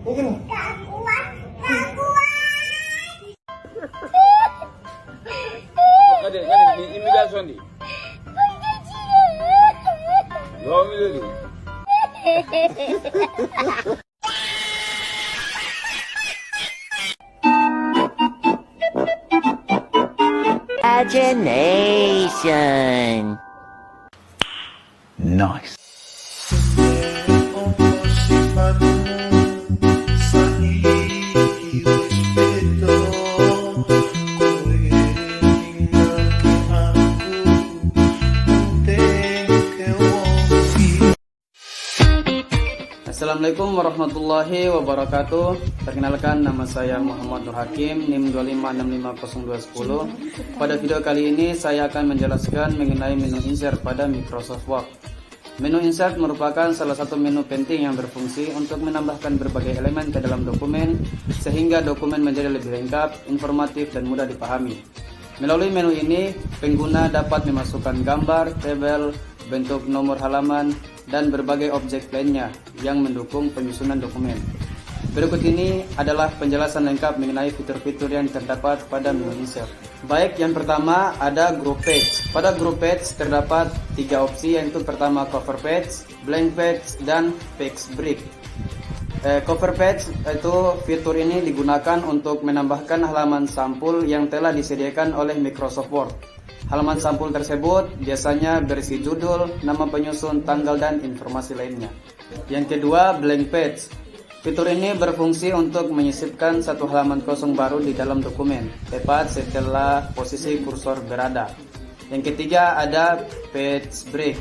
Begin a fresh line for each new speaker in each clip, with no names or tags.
Ini.
Kade ni immigration di. Yo miliri.
Imagination.
Nice.
Assalamualaikum warahmatullahi wabarakatuh. Perkenalkan, nama saya Muhammad Nur Hakim, NIM 256502010. Pada video kali ini saya akan menjelaskan mengenai menu insert pada Microsoft Word. Menu insert merupakan salah satu menu penting yang berfungsi untuk menambahkan berbagai elemen ke dalam dokumen sehingga dokumen menjadi lebih lengkap, informatif, dan mudah dipahami. Melalui menu ini, pengguna dapat memasukkan gambar, tabel, bentuk nomor halaman, dan berbagai objek lainnya yang mendukung penyusunan dokumen. Berikut ini adalah penjelasan lengkap mengenai fitur-fitur yang terdapat pada menu insert. Baik, yang pertama ada group page. Pada group page terdapat 3 opsi, yaitu pertama cover page, blank page, dan page break. Cover page itu fitur ini digunakan untuk menambahkan halaman sampul yang telah disediakan oleh Microsoft Word. Halaman sampul tersebut biasanya berisi judul, nama penyusun, tanggal, dan informasi lainnya. Yang kedua, blank page. Fitur ini berfungsi untuk menyisipkan satu halaman kosong baru di dalam dokumen, tepat setelah posisi kursor berada. Yang ketiga, ada page break.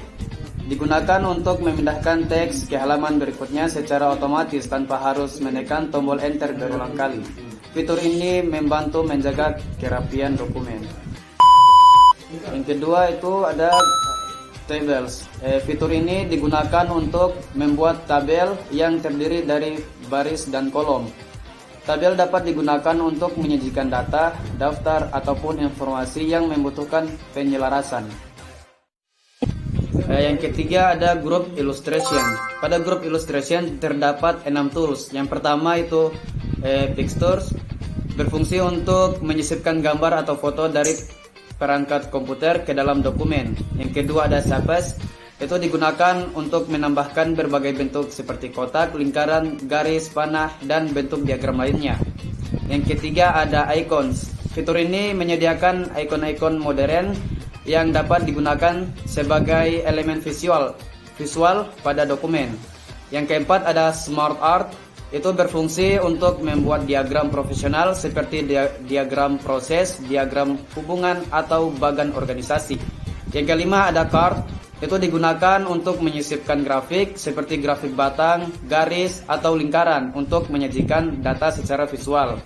Digunakan untuk memindahkan teks ke halaman berikutnya secara otomatis tanpa harus menekan tombol enter berulang kali. Fitur ini membantu menjaga kerapian dokumen. Yang kedua itu ada tables. Fitur ini digunakan untuk membuat tabel yang terdiri dari baris dan kolom. Tabel dapat digunakan untuk menyajikan data, daftar, ataupun informasi yang membutuhkan penyelarasan. Yang ketiga ada group illustration. Pada group illustration terdapat 6 tools. Yang pertama itu pictures, berfungsi untuk menyisipkan gambar atau foto dari perangkat komputer ke dalam dokumen. Yang kedua ada shapes, itu digunakan untuk menambahkan berbagai bentuk seperti kotak, lingkaran, garis, panah, dan bentuk diagram lainnya. Yang ketiga ada icons. Fitur ini menyediakan ikon-ikon modern yang dapat digunakan sebagai elemen visual pada dokumen. Yang keempat ada smart art. Itu berfungsi untuk membuat diagram profesional seperti diagram proses, diagram hubungan, atau bagan organisasi. Yang kelima ada card. Itu digunakan untuk menyisipkan grafik seperti grafik batang, garis, atau lingkaran untuk menyajikan data secara visual.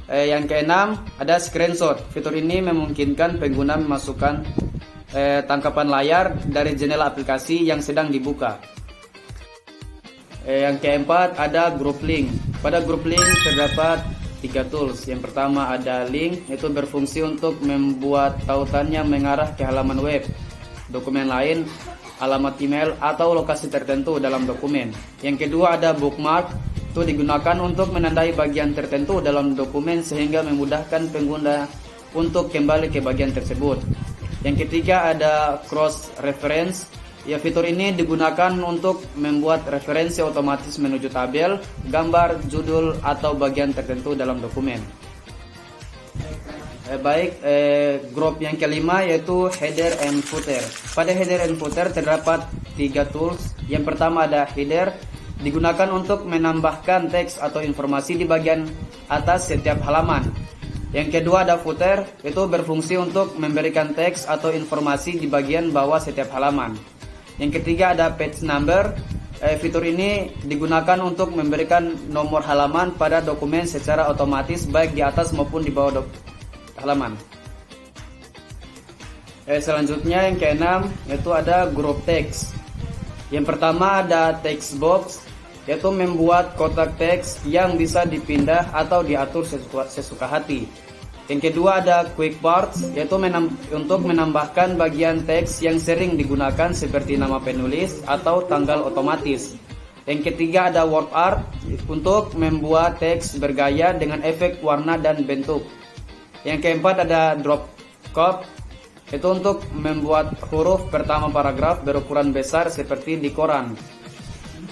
Yang keenam ada screenshot. Fitur ini memungkinkan pengguna memasukkan tangkapan layar dari jendela aplikasi yang sedang dibuka. Yang keempat ada group link. Pada group link terdapat 3 tools. Yang pertama ada link, itu berfungsi untuk membuat tautan yang mengarah ke halaman web, dokumen lain, alamat email, atau lokasi tertentu dalam dokumen. Yang kedua ada bookmark, itu digunakan untuk menandai bagian tertentu dalam dokumen sehingga memudahkan pengguna untuk kembali ke bagian tersebut. Yang ketiga ada cross reference. Ya, fitur ini digunakan untuk membuat referensi otomatis menuju tabel, gambar, judul, atau bagian tertentu dalam dokumen. Group yang kelima yaitu header and footer. Pada header and footer terdapat 3 tools. Yang pertama ada header, digunakan untuk menambahkan teks atau informasi di bagian atas setiap halaman. Yang kedua ada footer, itu berfungsi untuk memberikan teks atau informasi di bagian bawah setiap halaman. Yang ketiga ada page number. Fitur ini digunakan untuk memberikan nomor halaman pada dokumen secara otomatis baik di atas maupun di bawah halaman. Selanjutnya yang keenam yaitu ada group text. Yang pertama ada text box, yaitu membuat kotak teks yang bisa dipindah atau diatur sesuka hati. Yang kedua ada quick parts, yaitu untuk menambahkan bagian teks yang sering digunakan seperti nama penulis atau tanggal otomatis. Yang ketiga ada word art untuk membuat teks bergaya dengan efek warna dan bentuk. Yang keempat ada drop code, itu untuk membuat huruf pertama paragraf berukuran besar seperti di koran.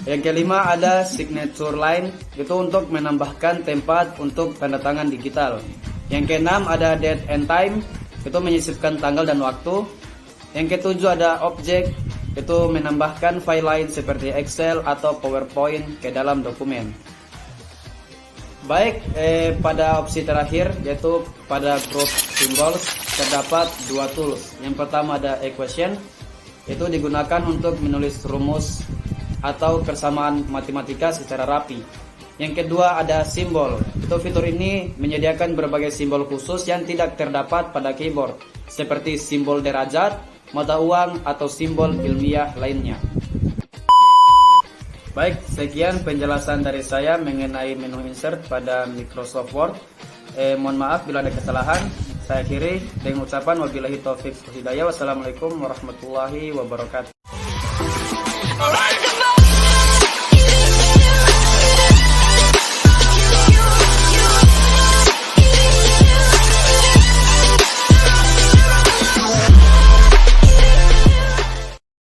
Yang kelima ada signature line, itu untuk menambahkan tempat untuk tanda tangan digital. Yang keenam ada date and time, itu menyisipkan tanggal dan waktu. Yang ketujuh ada object, itu menambahkan file lain seperti Excel atau PowerPoint ke dalam dokumen. Baik, pada opsi terakhir yaitu pada group symbols terdapat dua tools. Yang pertama ada equation, itu digunakan untuk menulis rumus atau persamaan matematika secara rapi. Yang kedua ada simbol, itu fitur ini menyediakan berbagai simbol khusus yang tidak terdapat pada keyboard, seperti simbol derajat, mata uang, atau simbol ilmiah lainnya. Baik, sekian penjelasan dari saya mengenai menu insert pada Microsoft Word. Mohon maaf bila ada kesalahan. Saya akhiri dengan ucapan wabillahi taufiq wal hidayah. Wassalamualaikum warahmatullahi wabarakatuh.